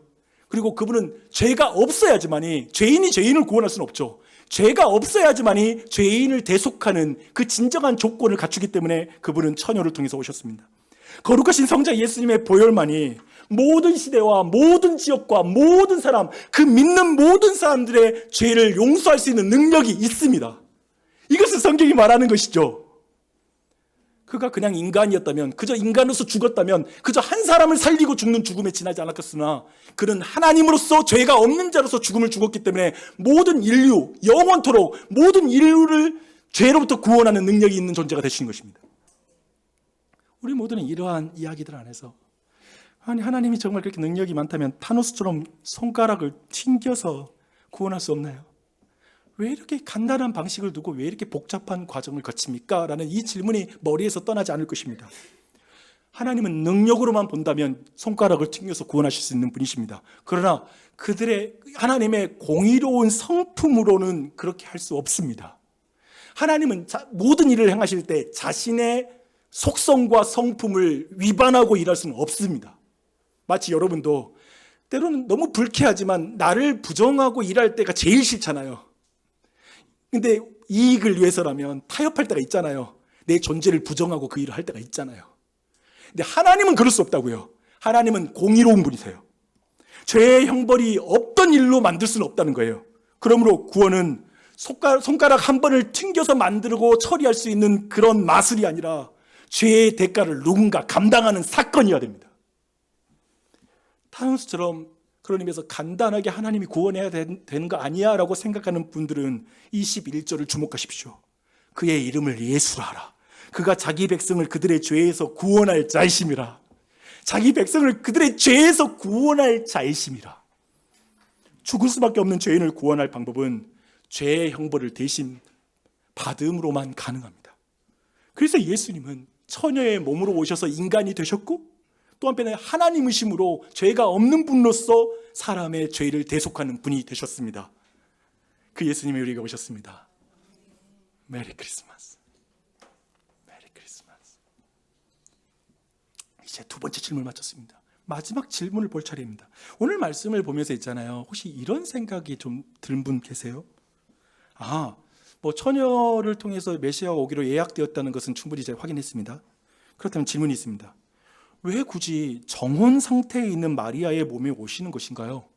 그리고 그분은 죄가 없어야지만이, 죄인이 죄인을 구원할 수는 없죠. 죄가 없어야지만이 죄인을 대속하는 그 진정한 조건을 갖추기 때문에 그분은 처녀를 통해서 오셨습니다. 거룩하신 성자 예수님의 보혈만이 모든 시대와 모든 지역과 모든 사람, 그 믿는 모든 사람들의 죄를 용서할 수 있는 능력이 있습니다. 이것을 성경이 말하는 것이죠. 그가 그냥 인간이었다면, 그저 인간으로서 죽었다면 그저 한 사람을 살리고 죽는 죽음에 지나지 않았겠으나 그는 하나님으로서 죄가 없는 자로서 죽음을 죽었기 때문에 모든 인류, 영원토록 모든 인류를 죄로부터 구원하는 능력이 있는 존재가 되신 것입니다. 우리 모두는 이러한 이야기들 안에서 아니, 하나님이 정말 그렇게 능력이 많다면 타노스처럼 손가락을 튕겨서 구원할 수 없나요? 왜 이렇게 간단한 방식을 두고 왜 이렇게 복잡한 과정을 거칩니까? 라는 이 질문이 머리에서 떠나지 않을 것입니다. 하나님은 능력으로만 본다면 손가락을 튕겨서 구원하실 수 있는 분이십니다. 그러나 그들의 하나님의 공의로운 성품으로는 그렇게 할 수 없습니다. 하나님은 모든 일을 행하실 때 자신의 속성과 성품을 위반하고 일할 수는 없습니다. 마치 여러분도 때로는 너무 불쾌하지만 나를 부정하고 일할 때가 제일 싫잖아요. 근데 이익을 위해서라면 타협할 때가 있잖아요. 내 존재를 부정하고 그 일을 할 때가 있잖아요. 근데 하나님은 그럴 수 없다고요. 하나님은 공의로운 분이세요. 죄의 형벌이 없던 일로 만들 수는 없다는 거예요. 그러므로 구원은 손가락 한 번을 튕겨서 만들고 처리할 수 있는 그런 마술이 아니라 죄의 대가를 누군가 감당하는 사건이어야 됩니다. 타운스처럼 그런 의미에서 간단하게 하나님이 구원해야 되는 거 아니야 라고 생각하는 분들은 21절을 주목하십시오. 그의 이름을 예수라 하라. 그가 자기 백성을 그들의 죄에서 구원할 자이심이라. 자기 백성을 그들의 죄에서 구원할 자이심이라. 죽을 수밖에 없는 죄인을 구원할 방법은 죄의 형벌을 대신 받음으로만 가능합니다. 그래서 예수님은 처녀의 몸으로 오셔서 인간이 되셨고 또 한편에 하나님이심으로 죄가 없는 분으로서 사람의 죄를 대속하는 분이 되셨습니다. 그 예수님이 우리에게 오셨습니다. 메리 크리스마스. 메리 크리스마스. 이제 두 번째 질문을 마쳤습니다. 마지막 질문을 볼 차례입니다. 오늘 말씀을 보면서 있잖아요. 혹시 이런 생각이 좀 든 분 계세요? 처녀를 통해서 메시아가 오기로 예약되었다는 것은 충분히 제가 확인했습니다. 그렇다면 질문이 있습니다. 왜 굳이 정혼 상태에 있는 마리아의 몸에 오시는 것인가요?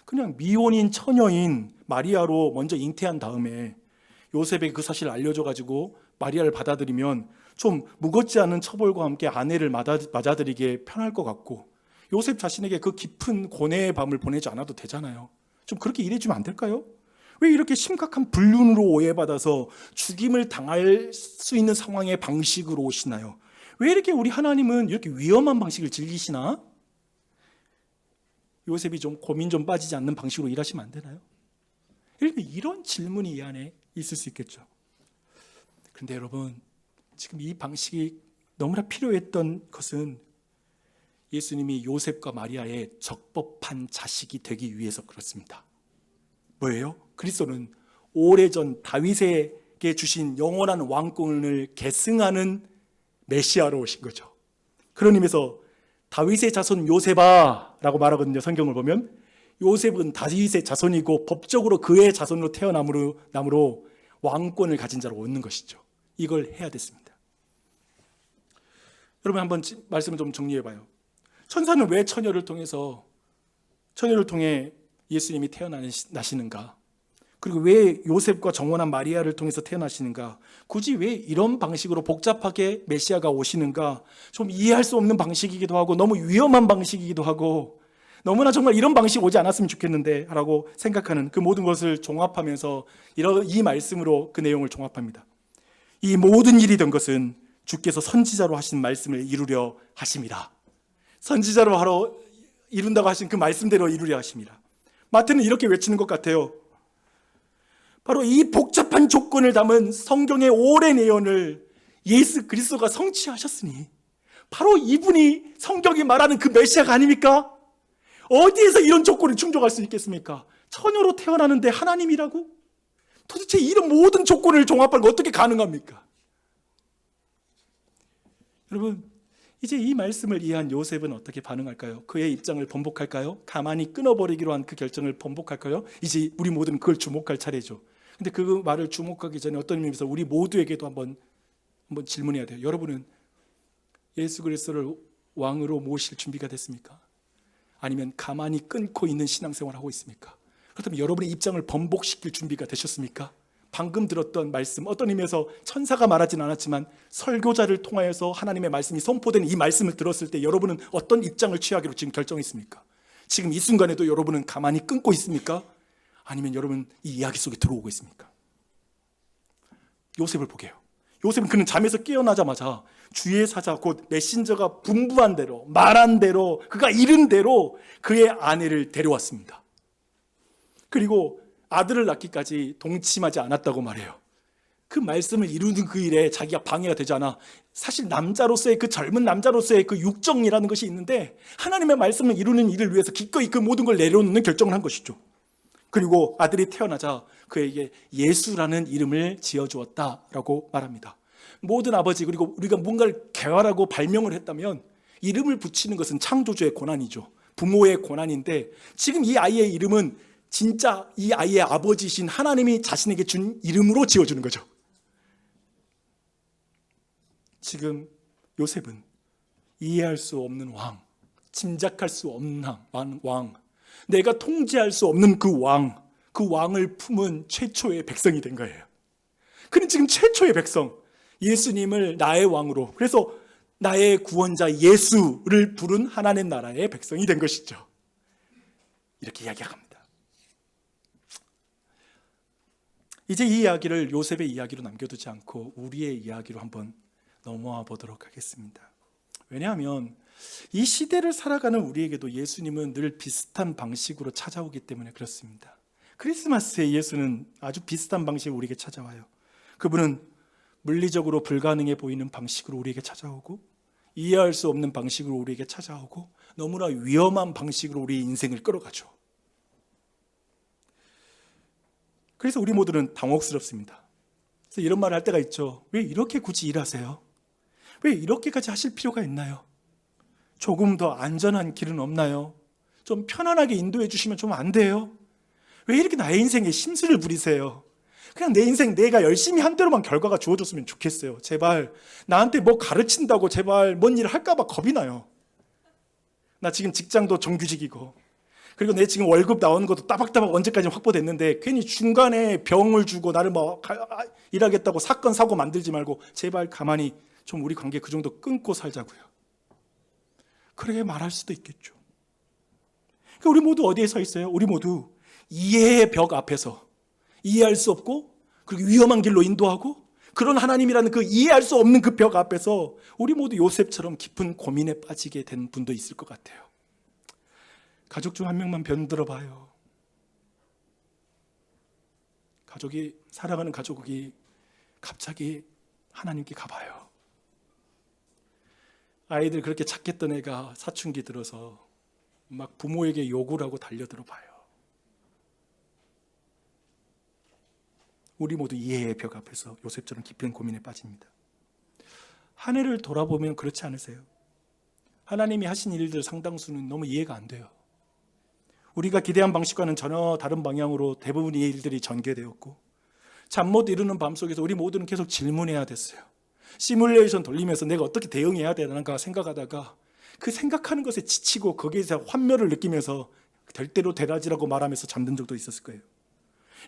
그냥 미혼인 처녀인 마리아로 먼저 잉태한 다음에 요셉에게 그 사실을 알려줘가지고 마리아를 받아들이면 좀 무겁지 않은 처벌과 함께 아내를 맞아들이기에 편할 것 같고 요셉 자신에게 그 깊은 고뇌의 밤을 보내지 않아도 되잖아요. 좀 그렇게 일해주면 안 될까요? 왜 이렇게 심각한 불륜으로 오해받아서 죽임을 당할 수 있는 상황의 방식으로 오시나요? 왜 이렇게 우리 하나님은 이렇게 위험한 방식을 즐기시나? 요셉이 좀 고민 좀 빠지지 않는 방식으로 일하시면 안 되나요? 이런 질문이 이 안에 있을 수 있겠죠. 그런데 여러분, 지금 이 방식이 너무나 필요했던 것은 예수님이 요셉과 마리아의 적법한 자식이 되기 위해서 그렇습니다. 뭐예요? 그리스도는 오래전 다윗에게 주신 영원한 왕권을 계승하는 메시아로 오신 거죠. 그런 의미에서 다윗의 자손 요셉아 라고 말하거든요. 성경을 보면 요셉은 다윗의 자손이고 법적으로 그의 자손으로 태어남으로 왕권을 가진 자로 오는 것이죠. 이걸 해야 됐습니다. 여러분 한번 말씀을 좀 정리해봐요. 천사는 왜 처녀를 통해 예수님이 태어나시는가? 그리고 왜 요셉과 정혼한 마리아를 통해서 태어나시는가? 굳이 왜 이런 방식으로 복잡하게 메시아가 오시는가? 좀 이해할 수 없는 방식이기도 하고 너무 위험한 방식이기도 하고 너무나 정말 이런 방식 오지 않았으면 좋겠는데 라고 생각하는 그 모든 것을 종합하면서 이 말씀으로 그 내용을 종합합니다. 이 모든 일이 된 것은 주께서 선지자로 하신 말씀을 이루려 하심이라. 선지자로 하러 이룬다고 하신 그 말씀대로 이루려 하심이라. 마태는 이렇게 외치는 것 같아요. 바로 이 복잡한 조건을 담은 성경의 오랜 예언을 예수 그리스도가 성취하셨으니 바로 이분이 성경이 말하는 그 메시아가 아닙니까? 어디에서 이런 조건을 충족할 수 있겠습니까? 처녀로 태어나는데 하나님이라고? 도대체 이런 모든 조건을 종합하는 어떻게 가능합니까? 여러분, 이제 이 말씀을 이해한 요셉은 어떻게 반응할까요? 그의 입장을 번복할까요? 가만히 끊어버리기로 한 그 결정을 번복할까요? 이제 우리 모두는 그걸 주목할 차례죠. 근데 그 말을 주목하기 전에 어떤 의미에서 우리 모두에게도 한번 질문해야 돼요. 여러분은 예수 그리스도를 왕으로 모실 준비가 됐습니까? 아니면 가만히 끊고 있는 신앙생활을 하고 있습니까? 그렇다면 여러분의 입장을 번복시킬 준비가 되셨습니까? 방금 들었던 말씀, 어떤 의미에서 천사가 말하진 않았지만 설교자를 통하여서 하나님의 말씀이 선포되는 이 말씀을 들었을 때 여러분은 어떤 입장을 취하기로 지금 결정했습니까? 지금 이 순간에도 여러분은 가만히 끊고 있습니까? 아니면 여러분 이 이야기 속에 들어오고 있습니까? 요셉을 보게요. 요셉은 그는 잠에서 깨어나자마자 주의 사자 곧 메신저가 분부한 대로 말한 대로 그가 이른 대로 그의 아내를 데려왔습니다. 그리고 아들을 낳기까지 동침하지 않았다고 말해요. 그 말씀을 이루는 그 일에 자기가 방해가 되지 않아. 사실 남자로서의 그 젊은 남자로서의 그 육정이라는 것이 있는데 하나님의 말씀을 이루는 일을 위해서 기꺼이 그 모든 걸 내려놓는 결정을 한 것이죠. 그리고 아들이 태어나자 그에게 예수라는 이름을 지어주었다라고 말합니다. 모든 아버지 그리고 우리가 뭔가를 개발하고 발명을 했다면 이름을 붙이는 것은 창조주의 고난이죠. 부모의 고난인데 지금 이 아이의 이름은 진짜 이 아이의 아버지신 하나님이 자신에게 준 이름으로 지어주는 거죠. 지금 요셉은 이해할 수 없는 왕, 짐작할 수 없는 왕, 내가 통제할 수 없는 그 왕, 그 왕을 품은 최초의 백성이 된 거예요. 그는 지금 최초의 백성, 예수님을 나의 왕으로, 그래서 나의 구원자 예수를 부른 하나님 나라의 백성이 된 것이죠. 이렇게 이야기합니다. 이제 이 이야기를 요셉의 이야기로 남겨두지 않고 우리의 이야기로 한번 넘어와 보도록 하겠습니다. 왜냐하면 이 시대를 살아가는 우리에게도 예수님은 늘 비슷한 방식으로 찾아오기 때문에 그렇습니다. 크리스마스에 예수는 아주 비슷한 방식으로 우리에게 찾아와요. 그분은 물리적으로 불가능해 보이는 방식으로 우리에게 찾아오고, 이해할 수 없는 방식으로 우리에게 찾아오고, 너무나 위험한 방식으로 우리 인생을 끌어가죠. 그래서 우리 모두는 당혹스럽습니다. 그래서 이런 말을 할 때가 있죠. 왜 이렇게 굳이 일하세요? 왜 이렇게까지 하실 필요가 있나요? 조금 더 안전한 길은 없나요? 좀 편안하게 인도해 주시면 좀 안 돼요? 왜 이렇게 나의 인생에 심술을 부리세요? 그냥 내 인생 내가 열심히 한 대로만 결과가 주어졌으면 좋겠어요. 제발 나한테 뭐 가르친다고 제발 뭔 일을 할까 봐 겁이 나요. 나 지금 직장도 정규직이고, 그리고 내 지금 월급 나오는 것도 따박따박 언제까지 확보됐는데 괜히 중간에 병을 주고 나를 뭐 일하겠다고 사건 사고 만들지 말고 제발 가만히 좀 우리 관계 그 정도 끊고 살자고요. 그렇게 말할 수도 있겠죠. 그러니까 우리 모두 어디에 서 있어요? 우리 모두 이해의 벽 앞에서, 이해할 수 없고 그리고 위험한 길로 인도하고, 그런 하나님이라는 그 이해할 수 없는 그 벽 앞에서 우리 모두 요셉처럼 깊은 고민에 빠지게 된 분도 있을 것 같아요. 가족 중 한 명만 변들어 봐요. 사랑하는 가족이 갑자기 하나님께 가봐요. 아이들 그렇게 착했던 애가 사춘기 들어서 막 부모에게 욕을 하고 달려들어 봐요. 우리 모두 이해의 벽 앞에서 요셉처럼 깊은 고민에 빠집니다. 한 해를 돌아보면 그렇지 않으세요? 하나님이 하신 일들 상당수는 너무 이해가 안 돼요. 우리가 기대한 방식과는 전혀 다른 방향으로 대부분의 일들이 전개되었고, 잠 못 이루는 밤속에서 우리 모두는 계속 질문해야 됐어요. 시뮬레이션 돌리면서 내가 어떻게 대응해야 되는가 생각하다가 그 생각하는 것에 지치고 거기에서 환멸을 느끼면서 될 대로 되라지라고 말하면서 잠든 적도 있었을 거예요.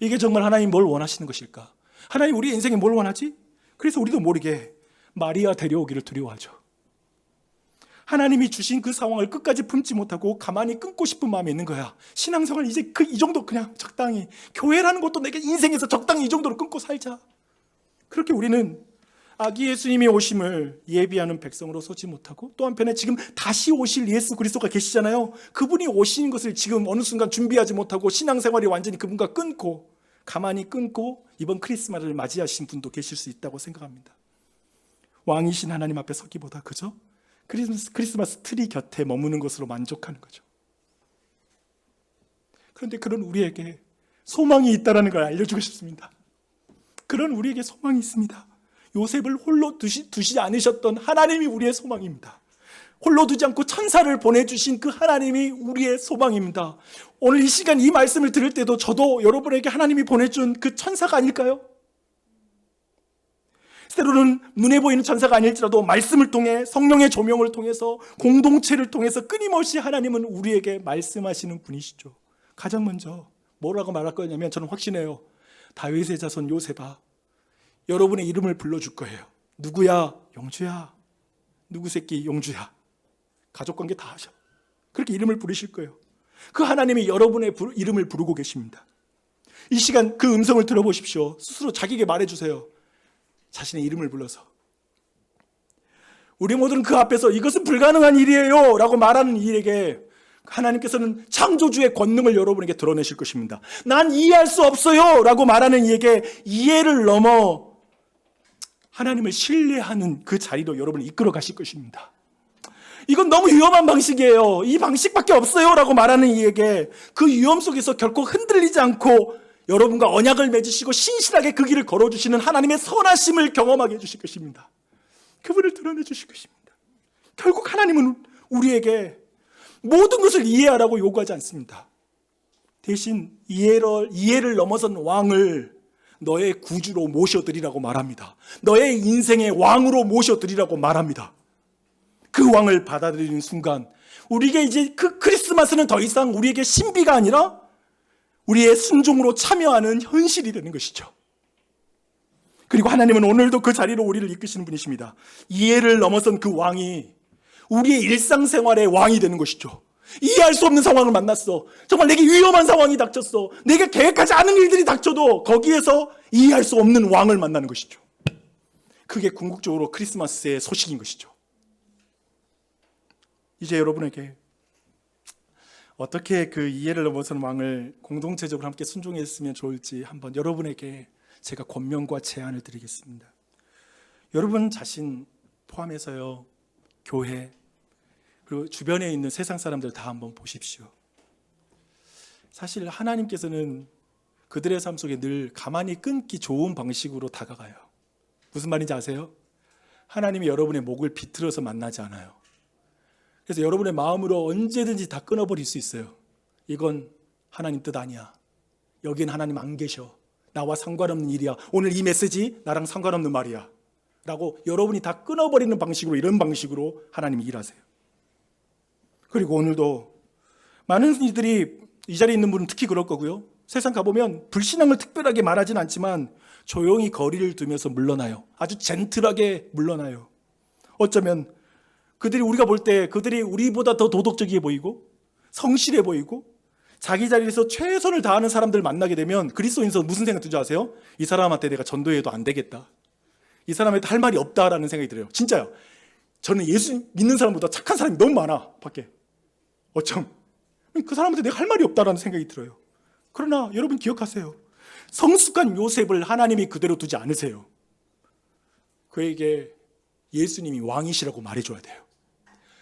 이게 정말 하나님 뭘 원하시는 것일까? 하나님 우리 인생에 뭘 원하지? 그래서 우리도 모르게 마리아 데려오기를 두려워하죠. 하나님이 주신 그 상황을 끝까지 품지 못하고 가만히 끊고 싶은 마음이 있는 거야. 신앙생활 이제 이 정도 그냥 적당히, 교회라는 것도 내가 인생에서 적당히 이 정도로 끊고 살자. 그렇게 우리는 아기 예수님이 오심을 예비하는 백성으로 서지 못하고, 또 한편에 지금 다시 오실 예수 그리스도가 계시잖아요. 그분이 오시는 것을 지금 어느 순간 준비하지 못하고 신앙생활이 완전히 그분과 끊고, 가만히 끊고 이번 크리스마스를 맞이하신 분도 계실 수 있다고 생각합니다. 왕이신 하나님 앞에 서기보다 그저 크리스마스 트리 곁에 머무는 것으로 만족하는 거죠. 그런데 그런 우리에게 소망이 있다는 걸 알려주고 싶습니다. 그런 우리에게 소망이 있습니다. 요셉을 홀로 두시지 않으셨던 하나님이 우리의 소망입니다. 홀로 두지 않고 천사를 보내주신 그 하나님이 우리의 소망입니다. 오늘 이 시간 이 말씀을 들을 때도 저도 여러분에게 하나님이 보내준 그 천사가 아닐까요? 때로는 눈에 보이는 천사가 아닐지라도 말씀을 통해, 성령의 조명을 통해서, 공동체를 통해서 끊임없이 하나님은 우리에게 말씀하시는 분이시죠. 가장 먼저 뭐라고 말할 거냐면, 저는 확신해요. 다윗의 자손 요셉아, 여러분의 이름을 불러줄 거예요. 누구야? 영주야. 누구 새끼? 영주야. 가족관계 다 하셔. 그렇게 이름을 부르실 거예요. 그 하나님이 여러분의 이름을 부르고 계십니다. 이 시간 그 음성을 들어보십시오. 스스로 자기에게 말해주세요. 자신의 이름을 불러서. 우리 모두는 그 앞에서 이것은 불가능한 일이에요 라고 말하는 이에게 하나님께서는 창조주의 권능을 여러분에게 드러내실 것입니다. 난 이해할 수 없어요 라고 말하는 이에게 이해를 넘어 하나님을 신뢰하는 그 자리로 여러분을 이끌어 가실 것입니다. 이건 너무 위험한 방식이에요. 이 방식밖에 없어요 라고 말하는 이에게 그 위험 속에서 결코 흔들리지 않고 여러분과 언약을 맺으시고 신실하게 그 길을 걸어주시는 하나님의 선하심을 경험하게 해주실 것입니다. 그분을 드러내 주실 것입니다. 결국 하나님은 우리에게 모든 것을 이해하라고 요구하지 않습니다. 대신 이해를 넘어선 왕을 너의 구주로 모셔드리라고 말합니다. 너의 인생의 왕으로 모셔드리라고 말합니다. 그 왕을 받아들이는 순간 우리에게 이제 그 크리스마스는 더 이상 우리에게 신비가 아니라 우리의 순종으로 참여하는 현실이 되는 것이죠. 그리고 하나님은 오늘도 그 자리로 우리를 이끄시는 분이십니다. 이해를 넘어선 그 왕이 우리의 일상생활의 왕이 되는 것이죠. 이해할 수 없는 상황을 만났어. 정말 내게 위험한 상황이 닥쳤어. 내가 계획하지 않은 일들이 닥쳐도 거기에서 이해할 수 없는 왕을 만나는 것이죠. 그게 궁극적으로 크리스마스의 소식인 것이죠. 이제 여러분에게 어떻게 그 이해를 넘어선 왕을 공동체적으로 함께 순종했으면 좋을지 한번 여러분에게 제가 권면과 제안을 드리겠습니다. 여러분 자신 포함해서요, 교회 그리고 주변에 있는 세상 사람들 다 한번 보십시오. 사실 하나님께서는 그들의 삶 속에 늘 가만히 끊기 좋은 방식으로 다가가요. 무슨 말인지 아세요? 하나님이 여러분의 목을 비틀어서 만나지 않아요. 그래서 여러분의 마음으로 언제든지 다 끊어버릴 수 있어요. 이건 하나님 뜻 아니야. 여기는 하나님 안 계셔. 나와 상관없는 일이야. 오늘 이 메시지 나랑 상관없는 말이야. 라고 여러분이 다 끊어버리는 방식으로, 이런 방식으로 하나님이 일하세요. 그리고 오늘도 많은 이들이, 이 자리에 있는 분은 특히 그럴 거고요, 세상 가보면 불신앙을 특별하게 말하진 않지만 조용히 거리를 두면서 물러나요. 아주 젠틀하게 물러나요. 어쩌면 그들이, 우리가 볼 때 그들이 우리보다 더 도덕적이게 보이고 성실해 보이고 자기 자리에서 최선을 다하는 사람들 만나게 되면 그리스도인서 무슨 생각 드는지 아세요? 이 사람한테 내가 전도해도 안 되겠다. 이 사람한테 할 말이 없다라는 생각이 들어요. 진짜요. 저는 예수 믿는 사람보다 착한 사람이 너무 많아, 밖에. 어쩜 그 사람한테 내가 할 말이 없다라는 생각이 들어요. 그러나 여러분 기억하세요. 성숙한 요셉을 하나님이 그대로 두지 않으세요. 그에게 예수님이 왕이시라고 말해줘야 돼요.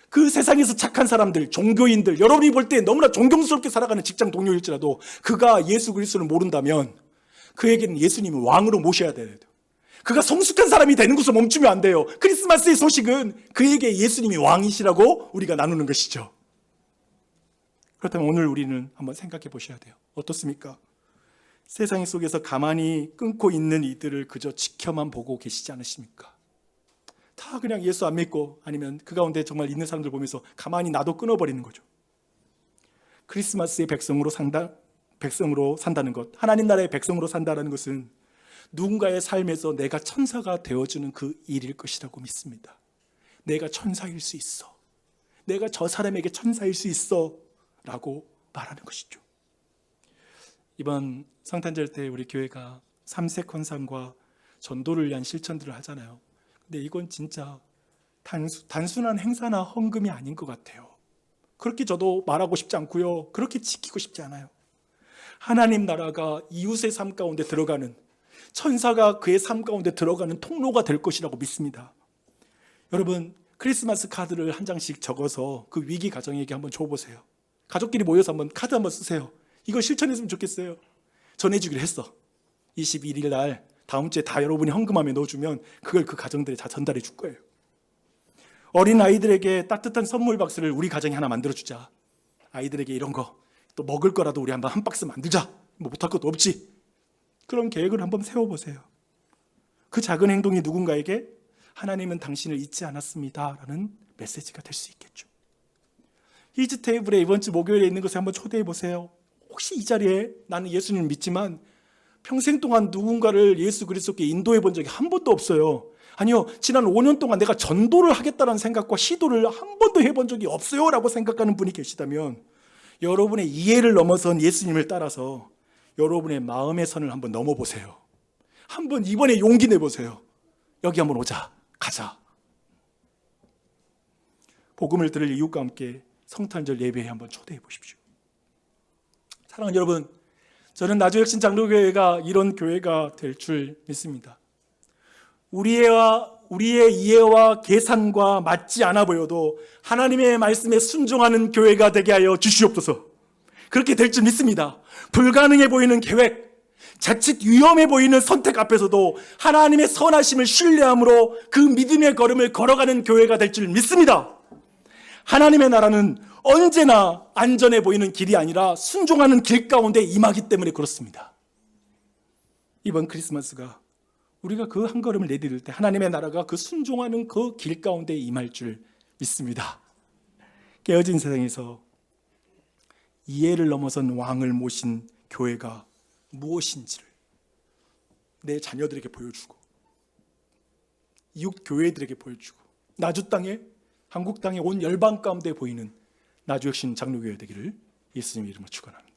그 세상에서 착한 사람들, 종교인들, 여러분이 볼 때 너무나 존경스럽게 살아가는 직장 동료일지라도 그가 예수 그리스도를 모른다면 그에게는 예수님을 왕으로 모셔야 돼요. 그가 성숙한 사람이 되는 것을 멈추면 안 돼요. 크리스마스의 소식은 그에게 예수님이 왕이시라고 우리가 나누는 것이죠. 그렇다면 오늘 우리는 한번 생각해 보셔야 돼요. 어떻습니까? 세상 속에서 가만히 끊고 있는 이들을 그저 지켜만 보고 계시지 않으십니까? 다 그냥 예수 안 믿고 아니면 그 가운데 정말 있는 사람들 보면서 가만히 나도 끊어버리는 거죠. 크리스마스의 백성으로 산다는 것, 하나님 나라의 백성으로 산다는 것은 누군가의 삶에서 내가 천사가 되어주는 그 일일 것이라고 믿습니다. 내가 천사일 수 있어. 내가 저 사람에게 천사일 수 있어 라고 말하는 것이죠. 이번 성탄절 때 우리 교회가 삼색 헌상과 전도를 위한 실천들을 하잖아요. 근데 이건 진짜 단순한 행사나 헌금이 아닌 것 같아요. 그렇게 저도 말하고 싶지 않고요, 그렇게 지키고 싶지 않아요. 하나님 나라가 이웃의 삶 가운데 들어가는, 천사가 그의 삶 가운데 들어가는 통로가 될 것이라고 믿습니다. 여러분, 크리스마스 카드를 한 장씩 적어서 그 위기 가정에게 한번 줘보세요. 가족끼리 모여서 한번 카드 한번 쓰세요. 이거 실천했으면 좋겠어요. 전해주기로 했어. 21일 날 다음 주에 다 여러분이 헌금함에 넣어주면 그걸 그 가정들에 다 전달해 줄 거예요. 어린 아이들에게 따뜻한 선물 박스를 우리 가정에 하나 만들어주자. 아이들에게 이런 거 또 먹을 거라도 우리 한번 한 박스 만들자. 뭐 못할 것도 없지. 그런 계획을 한번 세워보세요. 그 작은 행동이 누군가에게 하나님은 당신을 잊지 않았습니다 라는 메시지가 될 수 있겠죠. 히즈 테이블에 이번 주 목요일에 있는 것을 한번 초대해 보세요. 혹시 이 자리에 나는 예수님을 믿지만 평생 동안 누군가를 예수 그리스도께 인도해 본 적이 한 번도 없어요. 아니요, 지난 5년 동안 내가 전도를 하겠다는 생각과 시도를 한 번도 해본 적이 없어요 라고 생각하는 분이 계시다면 여러분의 이해를 넘어선 예수님을 따라서 여러분의 마음의 선을 한번 넘어보세요. 한번 이번에 용기 내보세요. 여기 한번 오자, 가자. 복음을 들을 이웃과 함께 성탄절 예배에 한번 초대해 보십시오. 사랑하는 여러분, 저는 나주혁신 장로교회가 이런 교회가 될 줄 믿습니다. 우리의 이해와 계산과 맞지 않아 보여도 하나님의 말씀에 순종하는 교회가 되게 하여 주시옵소서. 그렇게 될 줄 믿습니다. 불가능해 보이는 계획, 자칫 위험해 보이는 선택 앞에서도 하나님의 선하심을 신뢰함으로 그 믿음의 걸음을 걸어가는 교회가 될 줄 믿습니다. 하나님의 나라는 언제나 안전해 보이는 길이 아니라 순종하는 길 가운데 임하기 때문에 그렇습니다. 이번 크리스마스가 우리가 그 한 걸음을 내디딜 때 하나님의 나라가 그 순종하는 그 길 가운데 임할 줄 믿습니다. 깨어진 세상에서 이해를 넘어선 왕을 모신 교회가 무엇인지를 내 자녀들에게 보여주고 이웃 교회들에게 보여주고 나주 땅에 한국 땅에 온 열방 가운데 보이는 나주혁신 장로교회 되기를 예수님의 이름으로 축원합니다.